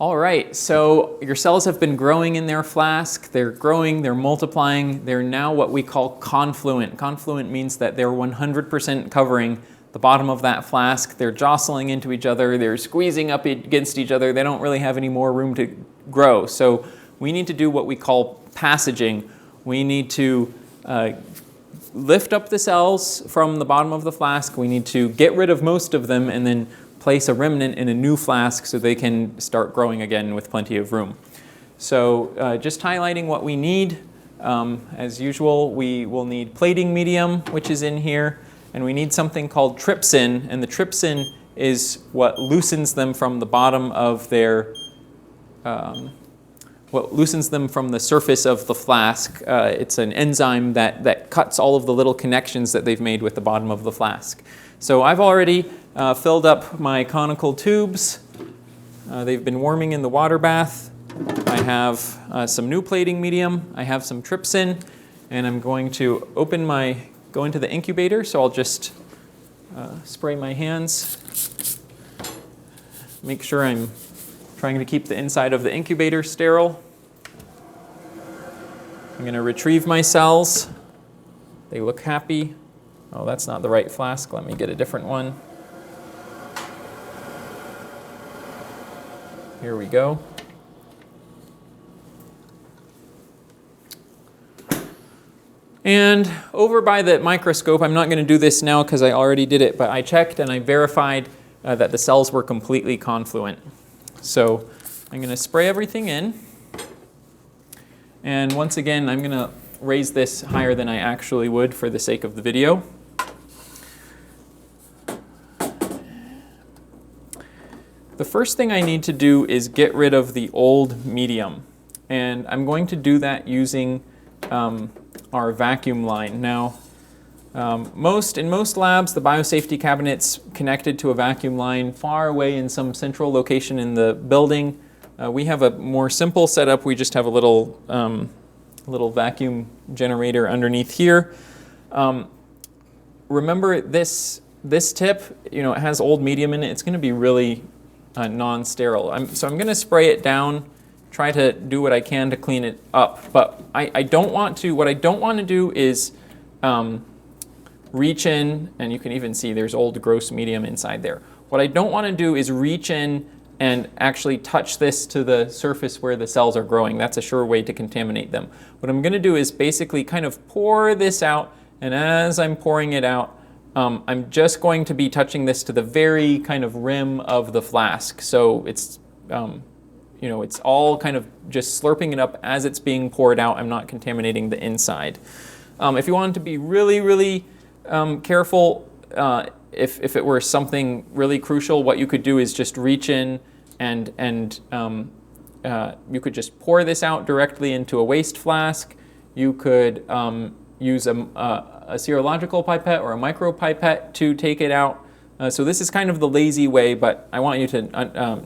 All right, so your cells have been growing in their flask. They're growing, they're multiplying. They're now what we call confluent. Confluent means that they're 100% covering the bottom of that flask. They're jostling into each other. They're squeezing up against each other. They don't really have any more room to grow. So we need to do what we call passaging. We need to lift up the cells from the bottom of the flask. We need to get rid of most of them and then place a remnant in a new flask so they can start growing again with plenty of room. So just highlighting what we need. As usual, we will need plating medium, which is in here, and we need something called trypsin, and the trypsin is what loosens them from the bottom of their, what loosens them from the surface of the flask. It's an enzyme that cuts all of the little connections that they've made with the bottom of the flask. So I've already filled up my conical tubes. They've been warming in the water bath. I have some new plating medium. I have some trypsin, and I'm going to go into the incubator. So I'll just spray my hands. Make sure I'm trying to keep the inside of the incubator sterile. I'm going to retrieve my cells. They look happy. Oh, that's not the right flask. Let me get a different one. Here we go. And over by the microscope, I'm not going to do this now because I already did it, but I checked and I verified that the cells were completely confluent. So I'm going to spray everything in. And once again, I'm going to raise this higher than I actually would for the sake of the video. The first thing I need to do is get rid of the old medium. And I'm going to do that using our vacuum line. Now, in most labs, the biosafety cabinet's connected to a vacuum line far away in some central location in the building. We have a more simple setup. We just have a little vacuum generator underneath here. Remember this tip, it has old medium in it. It's going to be really non-sterile. So I'm going to spray it down, try to do what I can to clean it up. But what I don't want to do is reach in, and you can even see there's old gross medium inside there. What I don't want to do is reach in and actually touch this to the surface where the cells are growing. That's a sure way to contaminate them. What I'm going to do is basically kind of pour this out, and as I'm pouring it out, I'm just going to be touching this to the very kind of rim of the flask. So it's, it's all kind of just slurping it up as it's being poured out. I'm not contaminating the inside. If you wanted to be really, really careful, if it were something really crucial, what you could do is just reach in and you could just pour this out directly into a waste flask. You could use a serological pipette or a micro pipette to take it out. So this is kind of the lazy way, but I want you to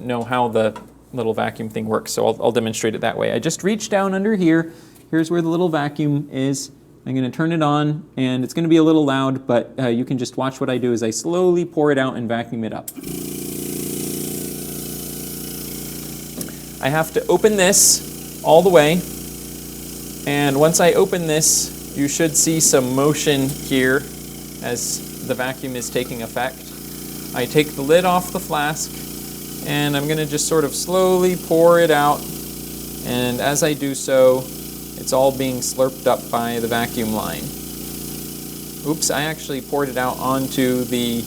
know how the little vacuum thing works, so I'll demonstrate it that way. I just reach down under here. Here's where the little vacuum is. I'm going to turn it on, and it's going to be a little loud, but you can just watch what I do as I slowly pour it out and vacuum it up. I have to open this all the way, and once I open this, you should see some motion here as the vacuum is taking effect. I take the lid off the flask, and I'm going to just sort of slowly pour it out, and as I do so, it's all being slurped up by the vacuum line. Oops, I actually poured it out onto the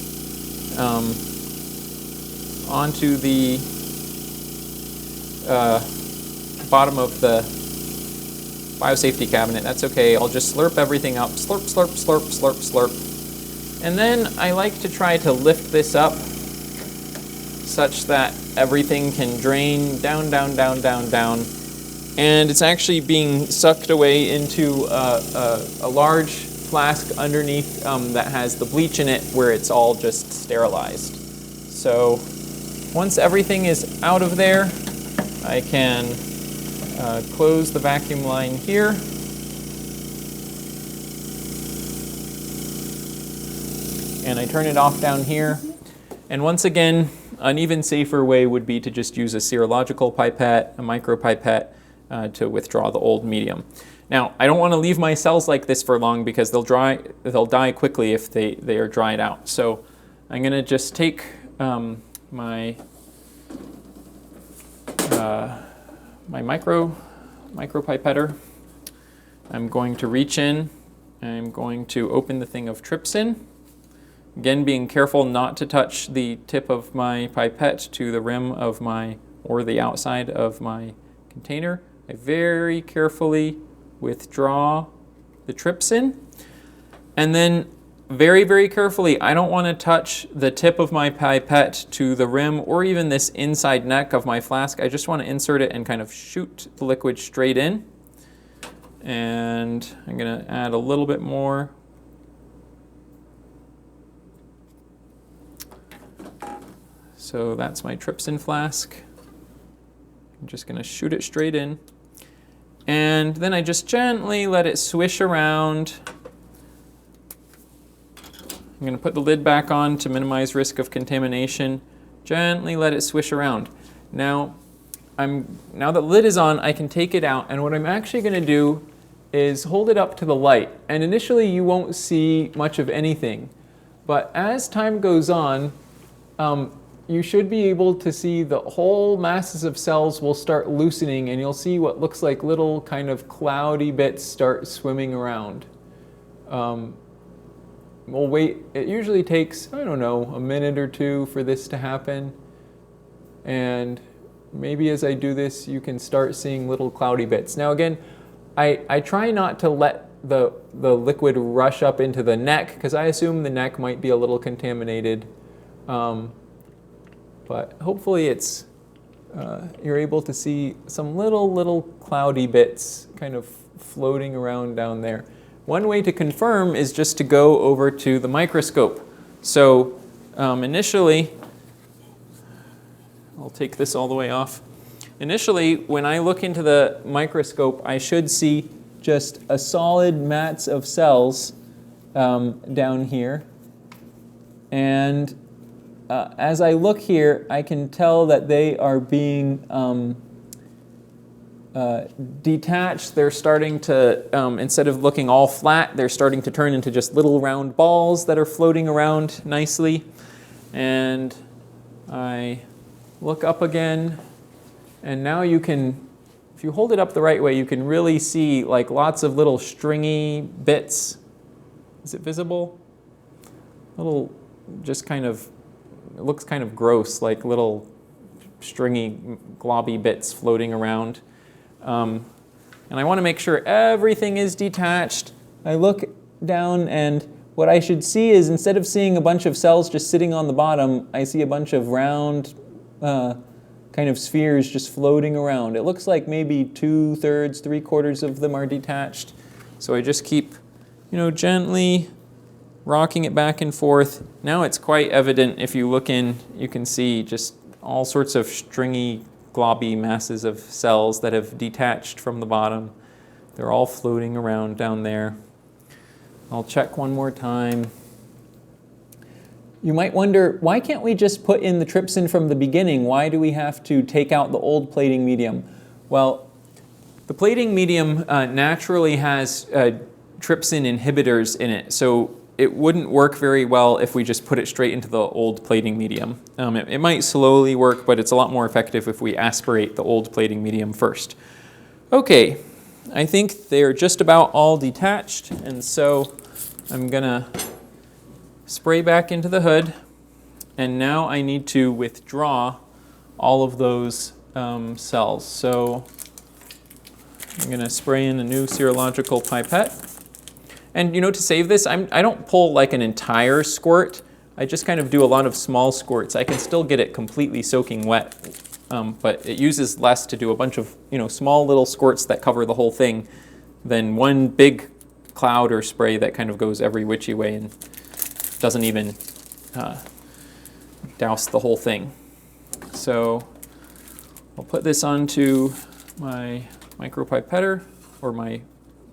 bottom of the biosafety cabinet. That's okay. I'll just slurp everything up. Slurp, slurp, slurp, slurp, slurp. And then I like to try to lift this up such that everything can drain down, down, down, down, down. And it's actually being sucked away into a large flask underneath that has the bleach in it, where it's all just sterilized. So once everything is out of there, I can close the vacuum line here. And I turn it off down here. And once again, An even safer way would be to just use a serological pipette, a micropipette, to withdraw the old medium. Now, I don't want to leave my cells like this for long because they'll die quickly if they are dried out. So I'm going to just take my micropipetter. I'm going to reach in. I'm going to open the thing of trypsin. Again, being careful not to touch the tip of my pipette to the rim of or the outside of my container. I very carefully withdraw the trypsin. And then very, very carefully, I don't want to touch the tip of my pipette to the rim or even this inside neck of my flask. I just want to insert it and kind of shoot the liquid straight in. And I'm going to add a little bit more. So that's my trypsin flask. I'm just going to shoot it straight in. And then I just gently let it swish around. I'm going to put the lid back on to minimize risk of contamination. Gently let it swish around. Now that the lid is on, I can take it out. And what I'm actually going to do is hold it up to the light. And initially you won't see much of anything. But as time goes on, you should be able to see the whole masses of cells will start loosening, and you'll see what looks like little kind of cloudy bits start swimming around. We'll wait. It usually takes, I don't know, a minute or two for this to happen. And maybe as I do this, you can start seeing little cloudy bits. Now again, I try not to let the liquid rush up into the neck because I assume the neck might be a little contaminated. But hopefully you're able to see some little cloudy bits kind of floating around down there. One way to confirm is just to go over to the microscope. So initially, I'll take this all the way off. Initially, when I look into the microscope, I should see just a solid mats of cells down here. And as I look here, I can tell that they are being detached. They're starting to, instead of looking all flat, they're starting to turn into just little round balls that are floating around nicely. And I look up again, and now you can, if you hold it up the right way, you can really see like lots of little stringy bits. Is it visible? Little, just kind of, it looks kind of gross, like little stringy, globby bits floating around. And I want to make sure everything is detached. I look down, and what I should see is instead of seeing a bunch of cells just sitting on the bottom, I see a bunch of round kind of spheres just floating around. It looks like maybe 2/3, 3/4 of them are detached. So I just keep, gently rocking it back and forth. Now it's quite evident if you look in, you can see just all sorts of stringy, globby masses of cells that have detached from the bottom. They're all floating around down there. I'll check one more time. You might wonder, why can't we just put in the trypsin from the beginning? Why do we have to take out the old plating medium? Well, the plating medium naturally has trypsin inhibitors in it, so it wouldn't work very well if we just put it straight into the old plating medium. It might slowly work, but it's a lot more effective if we aspirate the old plating medium first. Okay, I think they're just about all detached, and so I'm gonna spray back into the hood, and now I need to withdraw all of those cells. So I'm gonna spray in a new serological pipette. And to save this, I don't pull like an entire squirt. I just kind of do a lot of small squirts. I can still get it completely soaking wet, but it uses less to do a bunch of small little squirts that cover the whole thing than one big cloud or spray that kind of goes every whichy way and doesn't even douse the whole thing. So I'll put this onto my micropipetter or my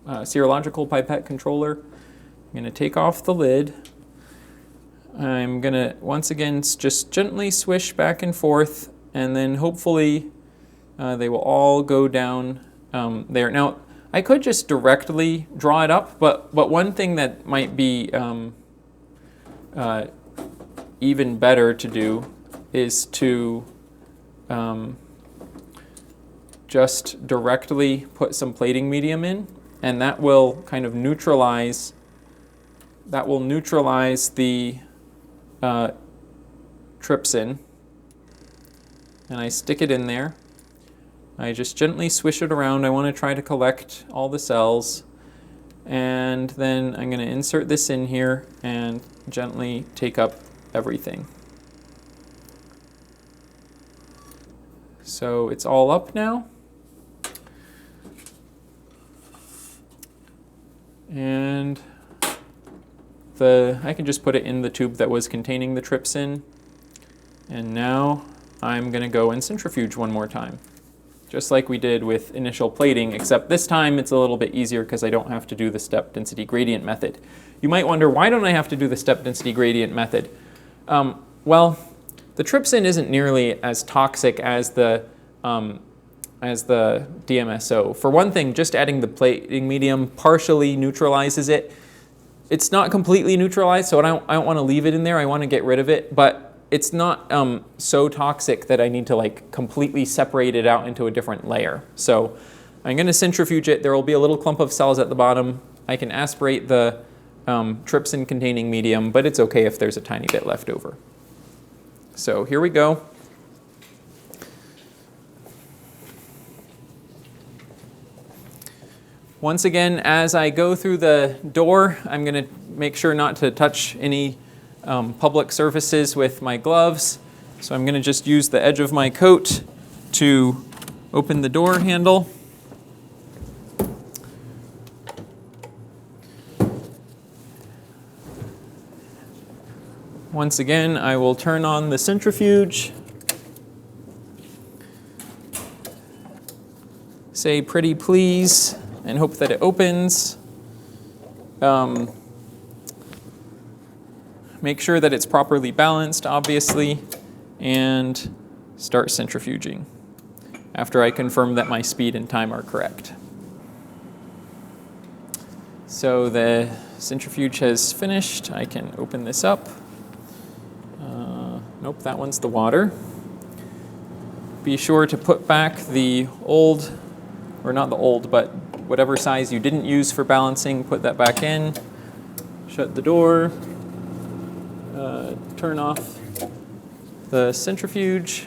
serological pipette controller. I'm going to take off the lid. I'm going to, once again, just gently swish back and forth, and then hopefully they will all go down there. Now, I could just directly draw it up, but one thing that might be even better to do is to just directly put some plating medium in, and that will kind of neutralize the trypsin. And I stick it in there. I just gently swish it around. I want to try to collect all the cells. And then I'm going to insert this in here and gently take up everything. So it's all up now. And I can just put it in the tube that was containing the trypsin. And now I'm going to go and centrifuge one more time, just like we did with initial plating, except this time it's a little bit easier because I don't have to do the step density gradient method. You might wonder, why don't I have to do the step density gradient method? Well, the trypsin isn't nearly as toxic as the DMSO. For one thing, just adding the plating medium partially neutralizes it. It's not completely neutralized, so I don't want to leave it in there. I want to get rid of it, but it's not so toxic that I need to like completely separate it out into a different layer. So I'm going to centrifuge it. There will be a little clump of cells at the bottom. I can aspirate the trypsin containing medium, but it's okay if there's a tiny bit left over. So here we go. Once again, as I go through the door, I'm going to make sure not to touch any public surfaces with my gloves. So I'm going to just use the edge of my coat to open the door handle. Once again, I will turn on the centrifuge. Say pretty please and hope that it opens. Make sure that it's properly balanced, obviously, and start centrifuging after I confirm that my speed and time are correct. So the centrifuge has finished. I can open this up. Nope, that one's the water. Be sure to put back the old, or not the old, but whatever size you didn't use for balancing, put that back in. Shut the door. Turn off the centrifuge.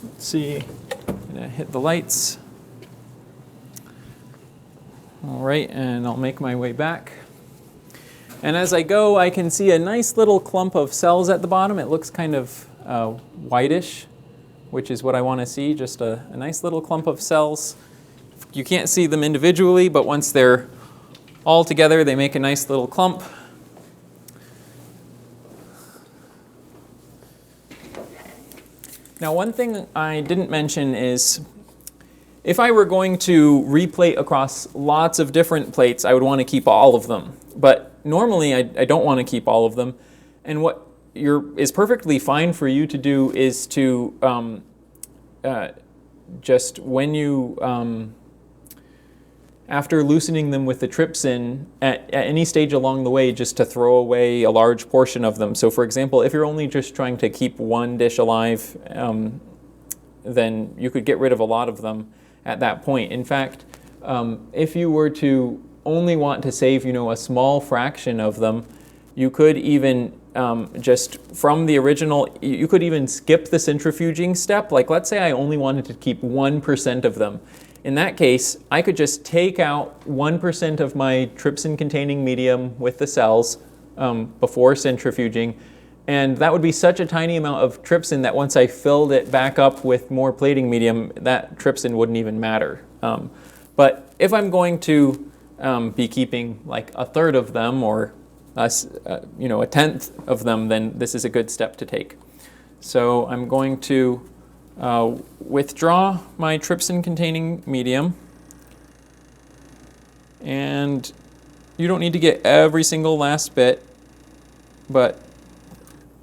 Let's see, I'm gonna hit the lights. All right, and I'll make my way back. And as I go, I can see a nice little clump of cells at the bottom. It looks kind of whitish, which is what I want to see, just a nice little clump of cells. You can't see them individually, but once they're all together, they make a nice little clump. Now, one thing I didn't mention is if I were going to replate across lots of different plates, I would want to keep all of them. But normally, I don't want to keep all of them. And what is perfectly fine for you to do is to just when you after loosening them with the trypsin, at any stage along the way, just to throw away a large portion of them. So for example, if you're only just trying to keep one dish alive, then you could get rid of a lot of them at that point. In fact, if you were to only want to save, a small fraction of them, you could even just from the original, you could even skip the centrifuging step. Like let's say I only wanted to keep 1% of them. In that case, I could just take out 1% of my trypsin-containing medium with the cells before centrifuging, and that would be such a tiny amount of trypsin that once I filled it back up with more plating medium, that trypsin wouldn't even matter. But if I'm going to be keeping like a third of them or a tenth of them, then this is a good step to take. So I'm going to withdraw my trypsin-containing medium, And you don't need to get every single last bit, but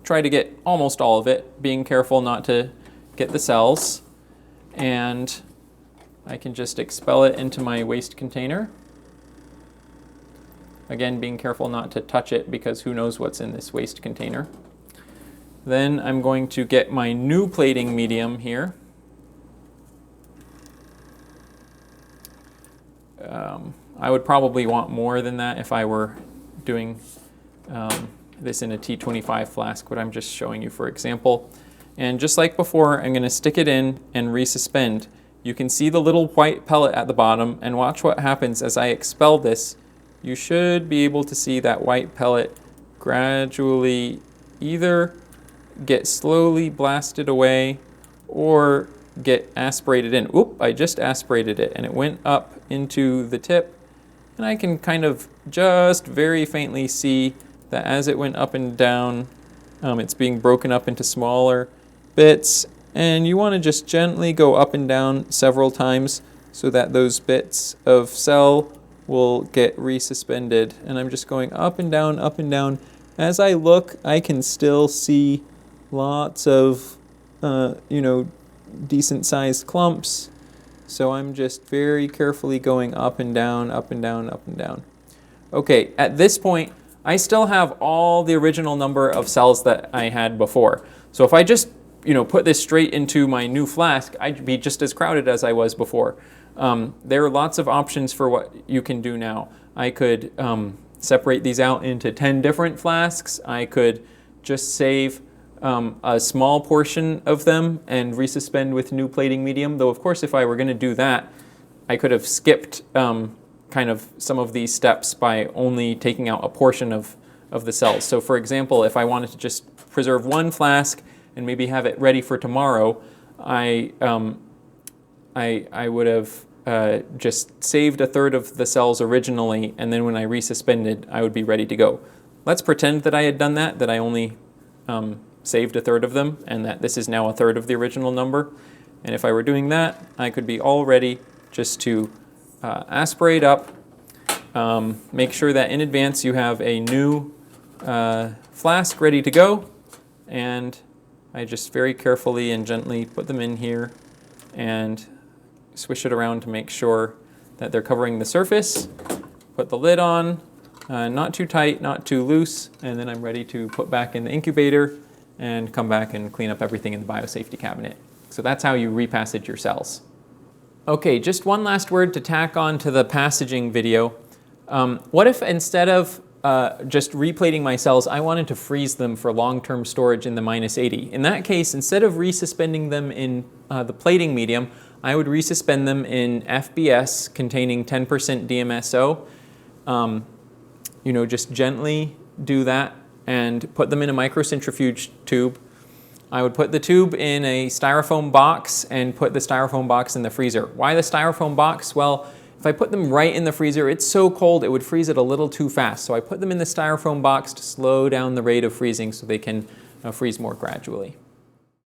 try to get almost all of it, being careful not to get the cells. And I can just expel it into my waste container. Again, being careful not to touch it because who knows what's in this waste container. Then I'm going to get my new plating medium here. I would probably want more than that if I were doing this in a T25 flask, but I'm just showing you for example. And just like before, I'm going to stick it in and resuspend. You can see the little white pellet at the bottom, and watch what happens as I expel this. You should be able to see that white pellet gradually either get slowly blasted away or get aspirated in. Oop, I just aspirated it and it went up into the tip. And I can kind of just very faintly see that as it went up and down, it's being broken up into smaller bits. And you want to just gently go up and down several times so that those bits of cell will get resuspended. And I'm just going up and down, up and down. As I look, I can still see lots of, decent sized clumps. So I'm just very carefully going up and down, up and down, up and down. Okay, at this point, I still have all the original number of cells that I had before. So if I just, put this straight into my new flask, I'd be just as crowded as I was before. There are lots of options for what you can do now. I could separate these out into 10 different flasks. I could just save a small portion of them and resuspend with new plating medium. Though, of course, if I were going to do that, I could have skipped kind of some of these steps by only taking out a portion of the cells. So, for example, if I wanted to just preserve one flask and maybe have it ready for tomorrow, I would have just saved a third of the cells originally, and then when I resuspended, I would be ready to go. Let's pretend that I had done that I only saved a third of them, and that this is now a third of the original number. And if I were doing that, I could be all ready just to aspirate up, make sure that in advance you have a new flask ready to go, and I just very carefully and gently put them in here and swish it around to make sure that they're covering the surface. Put the lid on, not too tight, not too loose, and then I'm ready to put back in the incubator and come back and clean up everything in the biosafety cabinet. So that's how you repassage your cells. Okay, just one last word to tack on to the passaging video. What if instead of just replating my cells, I wanted to freeze them for long-term storage in the -80? In that case, instead of resuspending them in the plating medium, I would resuspend them in FBS containing 10% DMSO. Just gently do that and put them in a microcentrifuge tube. I would put the tube in a styrofoam box and put the styrofoam box in the freezer. Why the styrofoam box? Well, if I put them right in the freezer, it's so cold it would freeze it a little too fast. So I put them in the styrofoam box to slow down the rate of freezing so they can freeze more gradually.